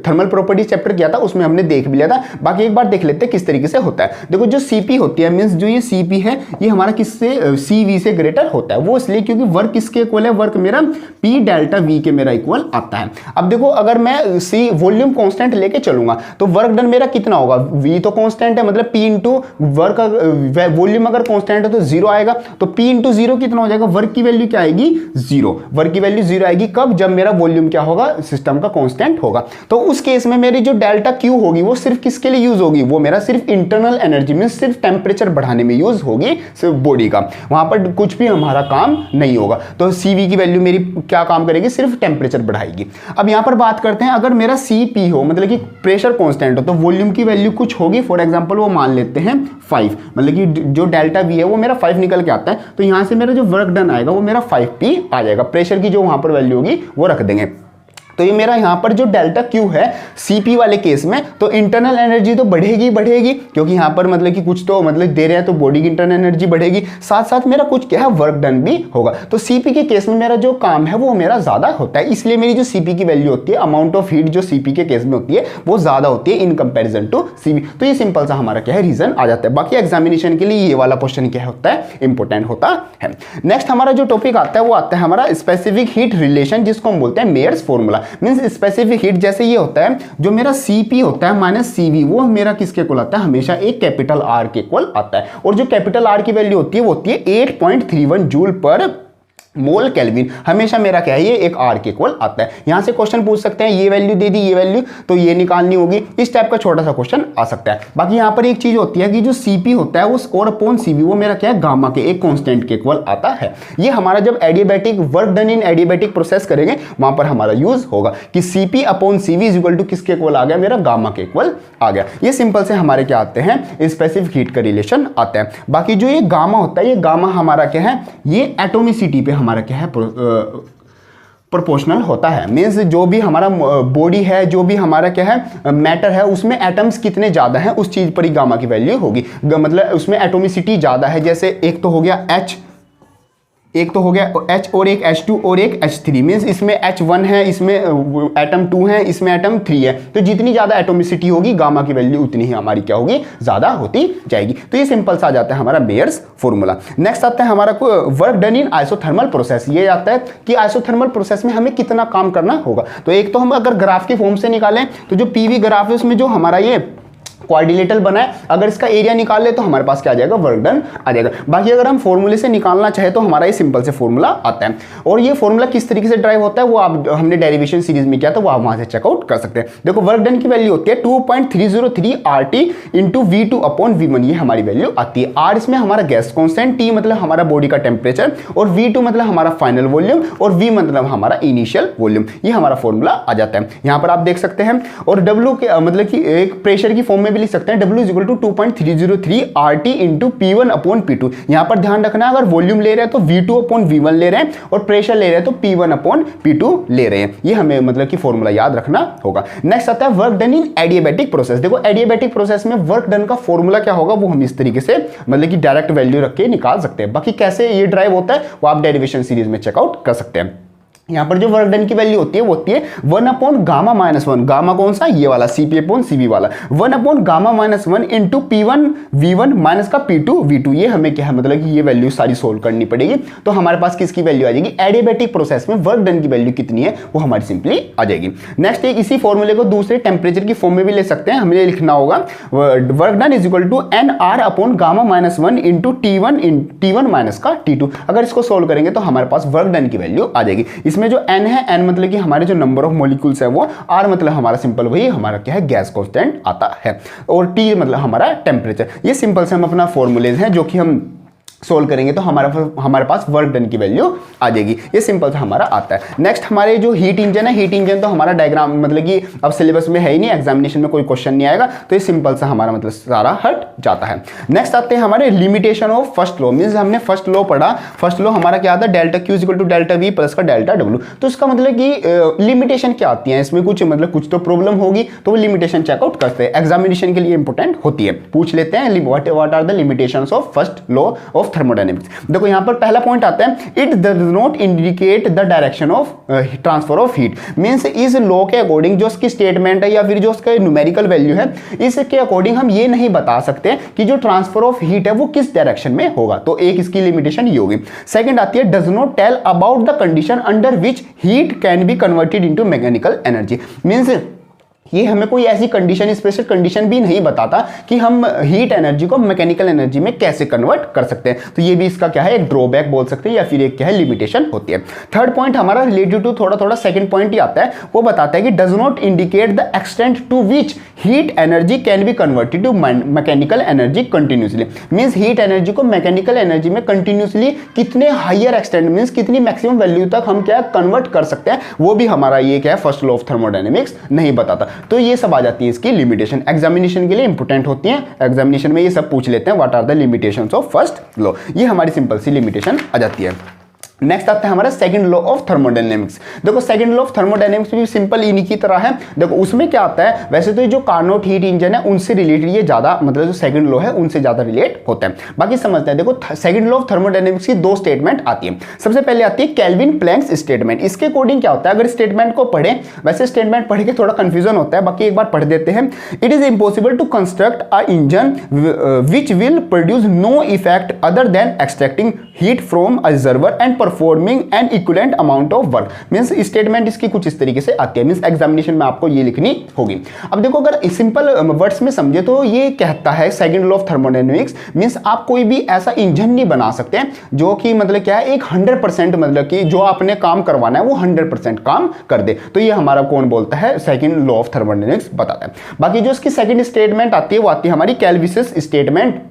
थर्मल प्रॉपर्टीज चैप्टर किया था उसमें हमने देख भी लिया था, बाकी एक बार देख लेते हैं किस तरीके से होता है। देखो जो सीपी होती है, मींस जो ये सीपी है ये हमारा किससे सीवी से ग्रेटर होता है, वो इसलिए क्योंकि वर्क किसके इक्वल है, वर्क मेरा पी डेल्टा वी के मेरा इक्वल आता है। अब देखो अगर मैं सी वॉल्यूम कांस्टेंट लेके चलूंगा तो वर्क डन मेरा कितना होगा, वी तो कांस्टेंट है, मतलब पी इंटू वर्क, वॉल्यूम अगर कांस्टेंट है तो 0 आएगा, तो पी इंटू 0 कितना हो जाएगा, वर्क की वैल्यू क्या आएगी 0। वर्क की वैल्यू 0 आएगी कब, जब मेरा वॉल्यूम क्या होगा, सिस्टम का कांस्टेंट होगा। तो उस केस में मेरी जो डेल्टा क्यू होगी वो सिर्फ किसके लिए यूज होगी, वो मेरा सिर्फ इंटरनल एनर्जी में सिर्फ टेम्परेचर बढ़ाने में यूज होगी, सिर्फ बॉडी का, वहां पर कुछ भी हमारा काम नहीं होगा। तो सीवी की वैल्यू मेरी क्या काम करेगी, सिर्फ टेम्परेचर बढ़ाएगी। अब यहां पर बात करते हैं, अगर मेरा सीपी हो मतलब कि प्रेशर कांस्टेंट हो, तो वॉल्यूम की वैल्यू कुछ होगी, फॉर एग्जांपल वो मान लेते हैं 5, मतलब कि जो डेल्टा वी है वो मेरा 5 निकल के आता है, तो यहां से मेरा जो वर्क डन आएगा वो मेरा 5p आ जाएगा। प्रेशर की जो वहां पर वैल्यू होगी वो रख देंगे। तो ये मेरा यहां पर जो डेल्टा क्यू है सीपी वाले केस में, तो इंटरनल एनर्जी तो बढ़ेगी क्योंकि यहां पर मतलब कि कुछ तो मतलब दे रहे हैं, तो बॉडी की इंटरनल एनर्जी बढ़ेगी, साथ साथ मेरा कुछ क्या है वर्क डन भी होगा। तो सीपी के केस में मेरा जो काम है वो मेरा ज्यादा होता है, इसलिए मेरी जो सीपी की वैल्यू होती है, अमाउंट ऑफ हीट जो सीपी के केस में होती है वो ज्यादा होती है इन कंपेरिजन टू सीपी। तो ये सिंपल सा हमारा क्या है रीजन आ जाता है। बाकी एग्जामिनेशन के लिए ये वाला क्वेश्चन क्या होता है, इंपॉर्टेंट होता है। नेक्स्ट हमारा जो टॉपिक आता है वो आता है हमारा स्पेसिफिक हीट रिलेशन, जिसको हम बोलते हैं Mayer's formula. Means specific heat जैसे ये होता है, जो मेरा सीपी होता है माइनस सीवी, वो मेरा किसके इक्वल आता है, हमेशा एक कैपिटल आर के इक्वल आता है। और जो कैपिटल आर की वैल्यू होती है वो होती है 8.31 जूल पर मोल केल्विन, हमेशा मेरा क्या है ये एक आर के इक्वल आता है। यहां से क्वेश्चन पूछ सकते हैं, ये वैल्यू दे दी, ये वैल्यू तो ये निकालनी होगी, इस टाइप का छोटा सा क्वेश्चन आ सकता है। बाकी यहां पर एक चीज होती है कि जो सीपी होता है वो स्कोर अपॉन सीवी, वो मेरा क्या है गामा के एक कांस्टेंट के इक्वल आता है। ये हमारा जब adiabatic work done in adiabatic process करेंगे वहां पर हमारा यूज होगा कि CP upon CV is equal to किसके इक्वल आ गया, मेरा गामा के इक्वल आ गया। ये सिंपल से हमारे क्या आते हैं, स्पेसिफिक हीट का रिलेशन आता है। बाकी जो ये गामा होता है, ये गामा हमारा क्या है, ये एटोमिसिटी पे हमारा क्या है प्रोपोर्शनल होता है। मीन्स जो भी हमारा बॉडी है, जो भी हमारा क्या है मैटर है, उसमें एटम्स कितने ज़्यादा हैं उस चीज़ पर ही गामा की वैल्यू होगी। मतलब उसमें एटोमिसिटी ज़्यादा है, जैसे एक तो हो गया H, एक तो हो गया H और एक H2 और एक H3। मीन्स इसमें H1 है, इसमें एटम 2 है, इसमें एटम 3 है। तो जितनी ज़्यादा एटोमिसिटी होगी गामा की वैल्यू उतनी ही हमारी क्या होगी, ज़्यादा होती जाएगी। तो ये सिंपल सा आ जाता है हमारा बेयर्स फॉर्मूला। नेक्स्ट आता है हमारा work done in isothermal process. ये आता है कि आइसोथर्मल प्रोसेस में हमें कितना काम करना होगा। तो एक तो हम अगर ग्राफ की फॉर्म से निकालें तो जो पीवी ग्राफ है उसमें जो हमारा ये क्वाड्रिलेटरल बना है, अगर इसका एरिया निकाल ले तो हमारे पास क्या आ जाएगा, वर्क डन आ जाएगा। बाकी अगर हम फॉर्मूले से निकालना चाहे तो हमारा ये सिंपल से फॉर्मूला आता है। और ये फॉर्मूला किस तरीके से ड्राइव होता है वो आप हमने डेरिवेशन सीरीज में किया था, वो आप वहां से चेकआउट कर सकते हैं। देखो वर्क डन की वैल्यू होती है 2.303 RT into V2 upon V1, ये हमारी वैल्यू आती है। R इसमें हमारा गैस कॉन्स्टेंट, T मतलब हमारा बॉडी का टेम्परेचर, और V2 मतलब हमारा फाइनल वॉल्यूम, और V मतलब हमारा इनिशियल वॉल्यूम। ये हमारा फॉर्मूला आ जाता है, यहां पर आप देख सकते हैं। और W के मतलब कि एक प्रेशर की फॉर्म में भी लिख सकते हैं, W 2.303 RT into P1 upon P2। यहां पर ध्यान रखना है, अगर वॉल्यूम ले रहे हैं तो V2 अपॉन V1 ले रहे हैं, और प्रेशर ले रहे हैं तो P1 अपॉन P2 ले रहे हैं। ये हमें मतलब कि फॉर्मूला याद रखना होगा। नेक्स्ट आता है work done in adiabatic process. देखो एडियाबैटिक प्रोसेस में वर्क डन का फॉर्मूला क्या होगा वो हम इस तरीके से मतलब कि डायरेक्ट वैल्यू रख के निकाल सकते हैं। बाकी कैसे ये ड्राइव होता है वो आप डेरिवेशन सीरीज में चेकआउट कर सकते हैं। यहां पर जो वर्क डन की वैल्यू होती है वो होती है 1 अपॉन गामा माइनस 1। गामा कौन सा, ये वाला Cp अपॉन Cv वाला। 1 upon gamma minus 1 into P1 V1 minus का P2 V2। ये हमें क्या है मतलब कि ये वैल्यू सारी सोल्व करनी पड़ेगी। तो हमारे पास किसकी वैल्यू आ जाएगी, एडियाबैटिक प्रोसेस में वर्क डन की वैल्यू कितनी है वो हमारी सिंपली आ जाएगी। नेक्स्ट एक इसी फॉर्मूले को दूसरे टेम्परेचर की फॉर्म में भी ले सकते हैं। हमें लिखना होगा work done is equal to NR upon gamma minus 1 into T1 minus का T2। अगर इसको सोल्व करेंगे तो हमारे पास वर्क डन की वैल्यू आ जाएगी। इसमें जो N है, N मतलब कि हमारे जो नंबर ऑफ मॉलिक्यूल्स है वो, R मतलब हमारा सिंपल वही हमारा क्या है गैस कांस्टेंट आता है, और T मतलब हमारा टेम्परेचर। ये सिंपल से हम अपना फॉर्मूलेज हैं जो कि हम सोल्व करेंगे तो हमारे पास वर्क डन की वैल्यू आ जाएगी। ये सिंपल सा हमारा आता है। नेक्स्ट हमारे जो हीट इंजन है, हीट इंजन तो हमारा डायग्राम मतलब कि अब सिलेबस में है ही नहीं, एग्जामिनेशन में कोई क्वेश्चन नहीं आएगा, तो ये सिंपल सा हमारा मतलब सारा हट जाता है। नेक्स्ट आते हैं हमारे limitation of first law. Means हमने फर्स्ट लॉ पढ़ा, फर्स्ट लॉ हमारा क्या आता है, delta Q equal to delta V plus का डेल्टा W। तो इसका मतलब कि लिमिटेशन क्या आती है, इसमें कुछ मतलब कुछ तो प्रॉब्लम होगी, तो वो लिमिटेशन चेकआउट करते हैं, एग्जामिनेशन के लिए इंपॉर्टेंट होती है। पूछ लेते हैं what are the limitations of first law of thermodynamics. देखो यहां पर पहला पॉइंट आता है, it does not indicate the direction of transfer of heat. Means इस लॉ के अकॉर्डिंग जो उसकी स्टेटमेंट है या फिर जो उसका न्यूमेरिकल वैल्यू है, इसके अकॉर्डिंग हम ये नहीं बता सकते कि जो ट्रांसफर ऑफ हीट है वो किस डायरेक्शन में होगा। तो एक इसकी लिमिटेशन ये होगी। सेकंड आती है, does not tell about the condition under which heat can be converted into mechanical energy. Means ये हमें कोई ऐसी कंडीशन, स्पेशल कंडीशन भी नहीं बताता कि हम हीट एनर्जी को मैकेनिकल एनर्जी में कैसे कन्वर्ट कर सकते हैं। तो ये भी इसका क्या है, एक ड्रॉबैक बोल सकते हैं या फिर एक क्या है लिमिटेशन होती है। थर्ड पॉइंट हमारा रिलेटेड टू थोड़ा सेकंड पॉइंट ही आता है, वो बताता है कि does not indicate the extent to which heat energy can be converted to mechanical energy continuously. Means heat energy को मैकेनिकल एनर्जी में कंटिन्यूसली कितने हायर एक्सटेंट, मींस कितनी मैक्सिमम वैल्यू तक हम क्या कन्वर्ट कर सकते हैं, वो भी हमारा ये क्या है फर्स्ट लॉ ऑफ थर्मोडायनेमिक्स नहीं बताता। तो ये सब आ जाती है इसकी लिमिटेशन, एग्जामिनेशन के लिए इंपोर्टेंट होती हैं। एग्जामिनेशन में ये सब पूछ लेते हैं, what are the limitations of first law. ये हमारी सिंपल सी लिमिटेशन आ जाती है। नेक्स्ट आता है हमारा सेकंड लॉ ऑफ थर्मोडायनेमिक्स। देखो सेकंड लॉ ऑफ थर्मोडायनेमिक्स भी सिंपल इन्हीं की तरह है। देखो उसमें क्या आता है, वैसे तो जो कार्नोट हीट इंजन है उनसे रिलेटेड ये ज्यादा मतलब जो सेकंड लॉ है उनसे ज्यादा रिलेट होता है। बाकी समझते हैं। देखो सेकंड लॉ ऑफ थर्मोडायनेमिक्स की दो स्टेटमेंट आती है। सबसे पहले आती है केल्विन प्लैंक्स स्टेटमेंट। इसके अकॉर्डिंग क्या होता है, अगर स्टेटमेंट को पढ़े, वैसे स्टेटमेंट पढ़ के थोड़ा कंफ्यूजन होता है, बाकी एक बार पढ़ देते हैं। It is impossible to construct a engine which will produce no effect other than extracting heat from a reservoir and performing an equivalent amount of work. Means statement इसकी कुछ इस तरीके से आती है। मींस एग्जामिनेशन में आपको ये लिखनी होगी। अब देखो अगर सिंपल वर्ड्स में समझे तो ये कहता है second law of thermodynamics, means आप कोई भी ऐसा इंजन नहीं बना सकते जो कि मतलब क्या है एक 100% मतलब कि जो आपने काम करवाना है वो 100% काम कर दे। तो ये हमारा कौन बोलता है, सेकंड लॉ ऑफ थर्मोडायनेमिक्स बताता है। बाकी जो इसकी सेकंड स्टेटमेंट आती है वो आती है हमारी कैल्विसियस स्टेटमेंट।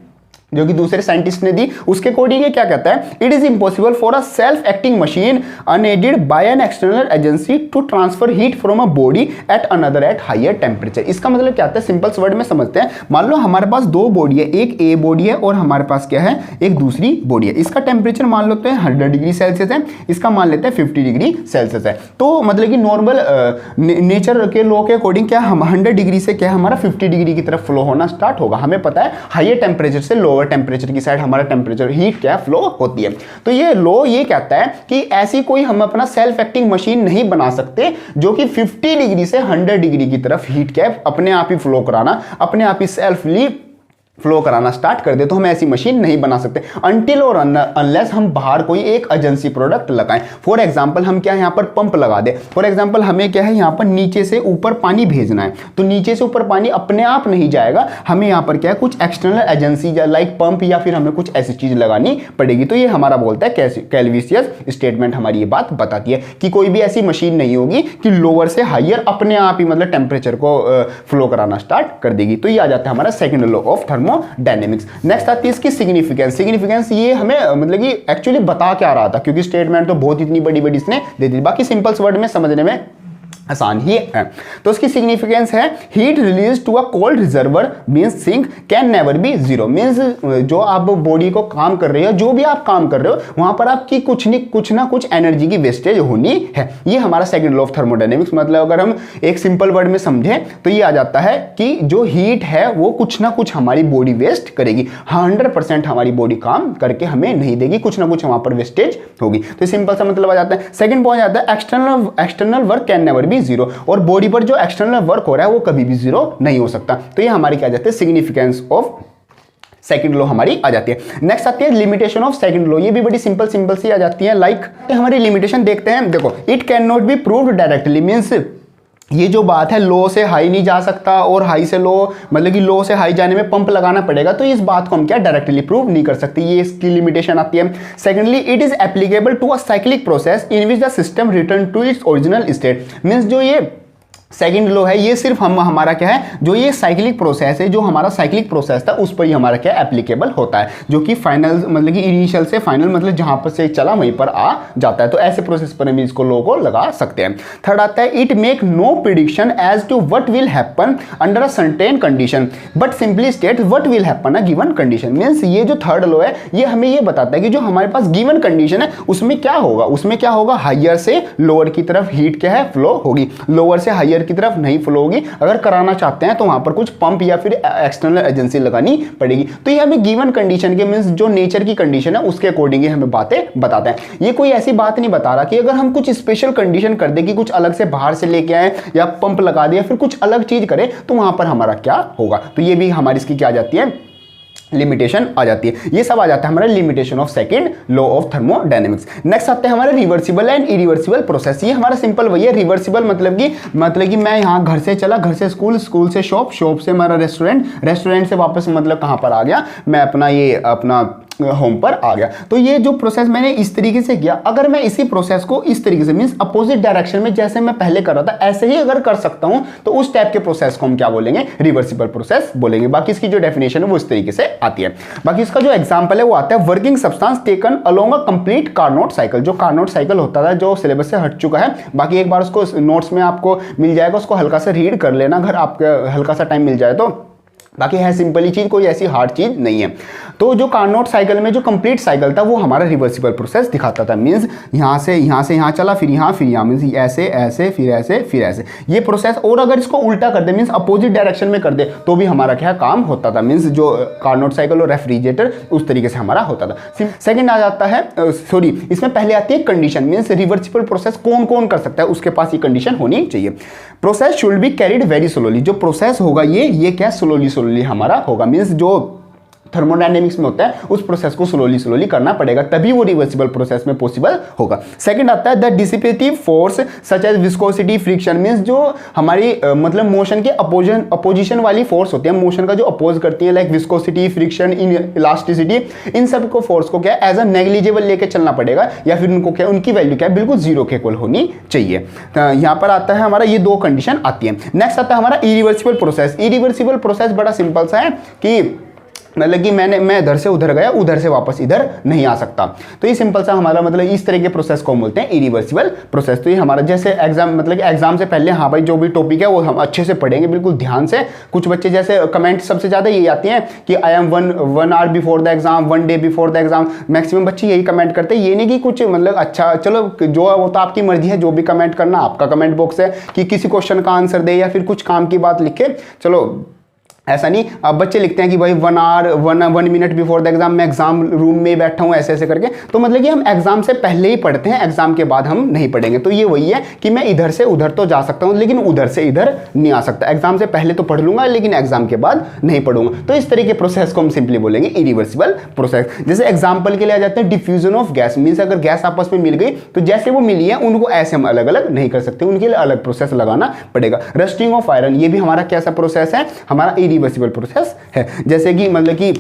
जो कि दूसरे साइंटिस्ट ने दी, उसके अकॉर्डिंग ये क्या कहता है, it is impossible for a self acting machine unaided by an external agency to transfer heat from a body at another at higher temperature. इसका मतलब क्या होता है, सिंपल वर्ड में समझते हैं। मान लो हमारे पास दो बॉडी है, एक ए बॉडी है और हमारे पास क्या है, एक दूसरी बॉडी है। इसका टेम्परेचर मान लेते हैं 100 डिग्री सेल्सियस है, इसका मान लेते हैं 50 डिग्री सेल्सियस है। तो मतलब कि नॉर्मल नेचर के लॉ के अकॉर्डिंग क्या हम 100 डिग्री से क्या हमारा 50 डिग्री की तरफ फ्लो होना स्टार्ट होगा। हमें पता है हायर टेम्परेचर से लोअर टेम्परेचर की साइड हमारा टेम्परेचर हीट क्या फ्लो होती है। तो ये लॉ ये कहता है कि ऐसी कोई हम अपना सेल्फ एक्टिंग मशीन नहीं बना सकते जो कि 50 डिग्री से 100 डिग्री की तरफ हीट क्या अपने आप ही फ्लो कराना, अपने आप ही सेल्फली फ्लो कराना स्टार्ट कर दे। तो हम ऐसी मशीन नहीं बना सकते अनटिल और अनलेस हम बाहर कोई एक एजेंसी प्रोडक्ट लगाएं। फॉर एग्जांपल हम क्या यहाँ पर पंप लगा दे। फॉर एग्जांपल हमें क्या है यहाँ पर नीचे से ऊपर पानी भेजना है, तो नीचे से ऊपर पानी अपने आप नहीं जाएगा, हमें यहाँ पर क्या है कुछ एक्सटर्नल एजेंसी लाइक पंप या फिर हमें कुछ ऐसी चीज लगानी पड़ेगी। तो ये हमारा बोलता है कैलविसियस स्टेटमेंट हमारी ये बात बताती है कि कोई भी ऐसी मशीन नहीं होगी कि लोअर से हायर अपने आप ही मतलब टेम्परेचर को फ्लो कराना स्टार्ट कर देगी। तो ये आ जाता है हमारा second law of thermodynamics. Next आती है इसकी सिग्निफिकेंस। सिग्निफिकेंस ये हमें मतलब कि एक्चुअली बता क्या रहा था, क्योंकि स्टेटमेंट तो बहुत इतनी बड़ी बड़ी इसने दे दी, बाकी सिंपल वर्ड में समझने में आसान ही है। तो उसकी सिग्निफिकेंस है heat release to a cold reservoir means sink can never be zero. Means जो आप बॉडी को काम कर रहे हो, जो भी आप काम कर रहे हो वहां पर आपकी कुछ ना कुछ एनर्जी की वेस्टेज होनी है। ये हमारा सेकंड लॉ ऑफ थर्मोडायनेमिक्स। मतलब अगर हम एक सिंपल वर्ड में समझें तो ये आ जाता है कि जो हीट है वो कुछ ना कुछ हमारी बॉडी वेस्ट करेगी। 100% हमारी बॉडी काम करके हमें नहीं देगी, कुछ ना कुछ वहां पर वेस्टेज होगी। तो सिंपल सा मतलब आ जाता है। सेकंड पॉइंट आता है external work can never be zero. और बॉडी पर जो एक्सटर्नल वर्क हो रहा है वो कभी भी जीरो नहीं हो सकता। तो ये हमारी क्या जाती है सिग्निफिकेंस ऑफ सेकंड लॉ हमारी आ जाती है। नेक्स्ट आती है लिमिटेशन ऑफ सेकंड लॉ। ये भी बड़ी सिंपल सी आ जाती है। लाइक हमारी लिमिटेशन देखते हैं, देखो it can not be proved directly. Means ये जो बात है लो से हाई नहीं जा सकता और हाई से लो, मतलब कि लो से हाई जाने में पंप लगाना पड़ेगा, तो इस बात को हम क्या डायरेक्टली प्रूव नहीं कर सकते। ये इसकी लिमिटेशन आती है। Secondly it is applicable to a cyclic process in which the system return to its original state. Means जो ये सेकेंड लॉ है ये सिर्फ हमारा क्या है, जो ये साइक्लिक प्रोसेस है, जो हमारा साइक्लिक प्रोसेस था उस पर ही हमारा क्या एप्लीकेबल होता है, जो कि फाइनल मतलब कि इनिशियल से फाइनल मतलब जहां पर से चला वहीं पर आ जाता है। तो ऐसे प्रोसेस पर हम इसको लॉ को लगा सकते हैं। थर्ड आता है it make no prediction as to what will happen under a certain condition but simply state what will happen a given condition. Means ये जो थर्ड लॉ है ये हमें ये बताता है कि जो हमारे पास गिवन कंडीशन है उसमें क्या होगा, हायर से लोअर की तरफ हीट क्या है फ्लो होगी, लोअर से हायर की तरफ नहीं फ्लो होगी। अगर कराना चाहते हैं तो वहां पर कुछ पंप या फिर एक्सटर्नल एजेंसी लगानी पड़ेगी। तो ये हमें गिवन कंडीशन के मींस जो नेचर की कंडीशन है उसके अकॉर्डिंग हमें बातें बताते हैं। ये कोई ऐसी बात नहीं बता रहा कि अगर हम कुछ स्पेशल कंडीशन कर दे कि कुछ अलग से बाहर से लेके आए या पंप लगा दे या फिर कुछ अलग चीज करे तो वहां पर हमारा क्या होगा। तो ये भी हमारी इसकी क्या जाती है लिमिटेशन आ जाती है। ये सब आ जाता है हमारा limitation of second law of thermodynamics. Next आते हैं हमारे रिवर्सिबल एंड इरिवर्सिबल प्रोसेस। ये हमारा सिंपल वही है। रिवर्सिबल मतलब कि मैं यहाँ घर से चला, घर से स्कूल, स्कूल से शॉप, शॉप से हमारा रेस्टोरेंट, रेस्टोरेंट से वापस मतलब कहाँ पर आ गया, मैं अपना होम पर आ गया। तो ये जो प्रोसेस मैंने इस तरीके से किया, अगर मैं इसी प्रोसेस को इस तरीके से मींस अपोजिट डायरेक्शन में जैसे मैं पहले कर रहा था ऐसे ही अगर कर सकता हूं तो उस टाइप के प्रोसेस को हम क्या बोलेंगे, रिवर्सिबल प्रोसेस बोलेंगे। बाकी इसकी जो डेफिनेशन है वो इस तरीके से आती है। बाकी इसका जो एग्जांपल है वो आता है working substance taken along a complete Carnot cycle. जो कार्नोट साइकिल होता था जो सिलेबस से हट चुका है, बाकी एक बार उसको नोट्स में आपको मिल जाएगा, उसको हल्का सा रीड कर लेना अगर आपको हल्का सा टाइम मिल जाए तो। बाकी है सिंपल ही चीज, कोई ऐसी हार्ड चीज नहीं है। तो जो कार्नोट साइकिल में जो कंप्लीट साइकिल था वो हमारा रिवर्सिबल प्रोसेस दिखाता था। मींस यहाँ से यहाँ चला, फिर यहाँ मींस ऐसे ऐसे फिर ऐसे फिर ऐसे ये प्रोसेस। और अगर इसको उल्टा कर दे मींस अपोजिट डायरेक्शन में कर दे तो भी हमारा क्या काम होता था। मींस जो कार्नोट साइकिल और रेफ्रिजरेटर उस तरीके से हमारा होता था। सेकेंड आ जाता है इसमें पहले आती है कंडीशन। मींस रिवर्सिबल प्रोसेस कौन कौन कर सकता है उसके पास ये कंडीशन होनी चाहिए। Process should be carried very slowly. जो प्रोसेस होगा ये क्या स्लोली हमारा होगा। मींस जो थर्मोडायनेमिक्स में होता है उस प्रोसेस को स्लोली करना पड़ेगा, तभी वो रिवर्सिबल प्रोसेस में पॉसिबल होगा। सेकंड आता है the dissipative force such as viscosity, friction. Means जो हमारी मतलब मोशन के अपोजिशन वाली फोर्स होती है, मोशन का जो अपोज करती है, लाइक विस्कोसिटी, फ्रिक्शन, इलास्टिसिटी, इन सब को फोर्स को क्या एज अ नेग्लिजिबल लेके चलना पड़ेगा या फिर उनको क्या उनकी वैल्यू क्या बिल्कुल जीरो के इक्वल होनी चाहिए। तो यहाँ पर आता है हमारा ये दो कंडीशन आती है। नेक्स्ट आता है हमारा इरिवर्सिबल प्रोसेस। इरिवर्सिबल प्रोसेस बड़ा सिंपल सा है कि मतलब कि मैं इधर से उधर गया, उधर से वापस इधर नहीं आ सकता। तो ये सिंपल सा हमारा मतलब इस तरह के प्रोसेस को हम बोलते हैं इरिवर्सिबल प्रोसेस। तो ये हमारा जैसे एग्जाम मतलब कि एग्जाम से पहले हाँ भाई जो भी टॉपिक है वो हम अच्छे से पढ़ेंगे बिल्कुल ध्यान से। कुछ बच्चे जैसे कमेंट सबसे ज़्यादा यही आती हैं कि I am one hour before the exam, 1 day before the exam. Maximum बच्चे यही कमेंट करते हैं। ये नहीं कि कुछ मतलब अच्छा चलो जो वो तो आपकी मर्जी है, जो भी कमेंट करना आपका कमेंट बॉक्स है कि किसी क्वेश्चन का आंसर दे या फिर कुछ काम की बात लिखे, चलो ऐसा नहीं। अब बच्चे लिखते हैं कि भाई 1 मिनट बिफोर द एग्जाम मैं एग्जाम रूम में बैठा हूँ ऐसे ऐसे करके। तो मतलब कि हम एग्जाम से पहले ही पढ़ते हैं, एग्जाम के बाद हम नहीं पढ़ेंगे। तो ये वही है कि मैं इधर से उधर तो जा सकता हूँ लेकिन उधर से इधर नहीं आ सकता। एग्जाम से पहले तो पढ़ लूंगा लेकिन एग्जाम के बाद नहीं पढ़ूंगा। तो इस तरह के प्रोसेस को हम सिंपली बोलेंगे इरिवर्सिबल प्रोसेस। जैसे एग्जाम्पल के लिए आ जाते हैं डिफ्यूजन ऑफ गैस। मीन्स अगर गैस आपस में मिल गई तो जैसे वो मिली है उनको ऐसे हम अलग अलग नहीं कर सकते, उनके लिए अलग प्रोसेस लगाना पड़ेगा। रस्टिंग ऑफ आयरन, ये भी हमारा कैसा प्रोसेस है, हमारा इरिवर्सिबल प्रोसेस है। जैसे कि मतलब कि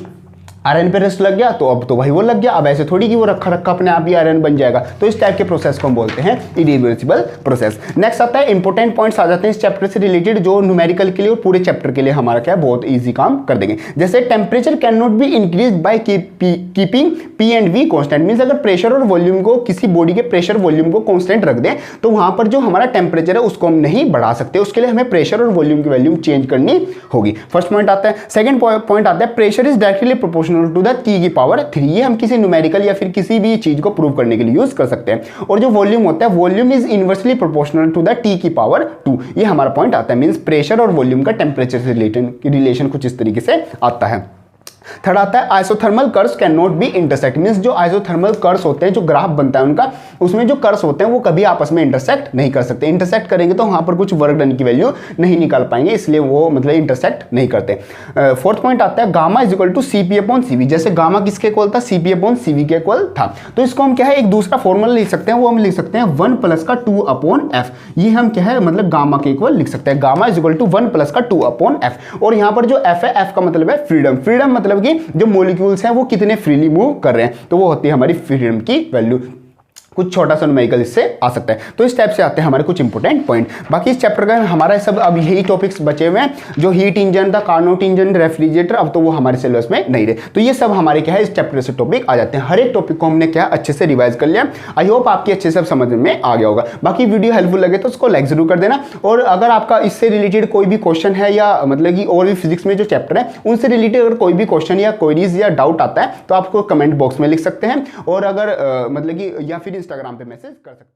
आयरन पे रस्ट लग गया तो अब तो भाई वो लग गया, अब ऐसे थोड़ी कि वो रखा रखा अपने आप ही आयरन बन जाएगा। तो इस टाइप के प्रोसेस को हम बोलते हैं इरिवर्सिबल प्रोसेस। नेक्स्ट आता है इंपॉर्टेंट पॉइंट्स आ जाते हैं इस चैप्टर से रिलेटेड, जो न्यूमेरिकल के लिए और पूरे चैप्टर के लिए हमारा क्या है बहुत ईजी काम कर देंगे। जैसे temperature can not be increase by keeping P and we constant. Means अगर प्रेशर और वॉल्यूम को, किसी बॉडी के प्रेशर वॉल्यूम को कॉन्स्टेंट रख दें तो वहां पर जो हमारा टेम्परेचर है उसको हम नहीं बढ़ा सकते, उसके लिए हमें प्रेशर और वॉल्यूम की वैल्यू चेंज करनी होगी। फर्स्ट पॉइंट आता है। सेकंड पॉइंट आता है pressure is directly proportional to the T की पावर 3। ये हम किसी न्यूमेरिकल या फिर किसी भी चीज को प्रूव करने के लिए यूज कर सकते हैं। और जो वॉल्यूम होता है, volume is inversely proportional to the T की पावर 2। ये हमारा पॉइंट आता है। मींस प्रेशर और वॉल्यूम का टेम्परेचर से रिलेशन कुछ इस तरीके से आता है। थर्ड आता है isothermal curves can not be intersect. Means जो आइसोथर्मल कर्व्स होते हैं, जो ग्राफ बनता है उनका, उसमें जो कर्व्स होते हैं वो कभी आपस में इंटरसेक्ट नहीं कर सकते। इंटरसेक्ट करेंगे तो वहां पर कुछ वर्क डन की वैल्यू नहीं निकाल पाएंगे, इसलिए वो मतलब इंटरसेक्ट नहीं करते। फोर्थ पॉइंट आता है gamma is equal to CP upon CV. जैसे गामा किसके इक्वल था, सीपी अपॉन सीवी के इक्वल था। तो इसको हम क्या है एक दूसरा फॉर्मूला लिख सकते हैं, वो हम लिख सकते हैं 1 प्लस का 2 अपॉन एफ। ये हम क्या है मतलब गामा के इक्वल लिख सकते हैं। Gamma is equal to 1 plus का 2 अपॉन एफ। और यहाँ पर जो एफ है, एफ का मतलब है फ्रीडम। फ्रीडम मतलब कि जो मॉलिक्यूल्स हैं वो कितने फ्रीली मूव कर रहे हैं, तो वो होती है हमारी फ्रीडम की वैल्यू। कुछ छोटा सा न्यूमेरिकल इससे आ सकता है। तो इस टाइप से आते हैं हमारे कुछ इंपॉर्टेंट पॉइंट। बाकी इस चैप्टर का हमारा सब अब यही टॉपिक्स बचे हुए हैं, जो हीट इंजन था, कार्नोट इंजन, रेफ्रिजरेटर, अब तो वो हमारे सिलेबस में नहीं रहे। तो ये सब हमारे क्या है इस चैप्टर से टॉपिक आ जाते हैं। हर एक टॉपिक को हमने क्या अच्छे से रिवाइज कर लिया। आई होप आपकी अच्छे से समझ में आ गया होगा। बाकी वीडियो हेल्पफुल लगे तो उसको लाइक जरूर कर देना। और अगर आपका इससे रिलेटेड कोई भी क्वेश्चन है या मतलब कि और भी फिजिक्स में जो चैप्टर है उनसे रिलेटेड अगर कोई भी क्वेश्चन या क्वेरीज या डाउट आता है तो आपको कमेंट बॉक्स में लिख सकते हैं। और अगर मतलब कि या फिर इंस्टाग्राम पे मैसेज कर सकते हैं।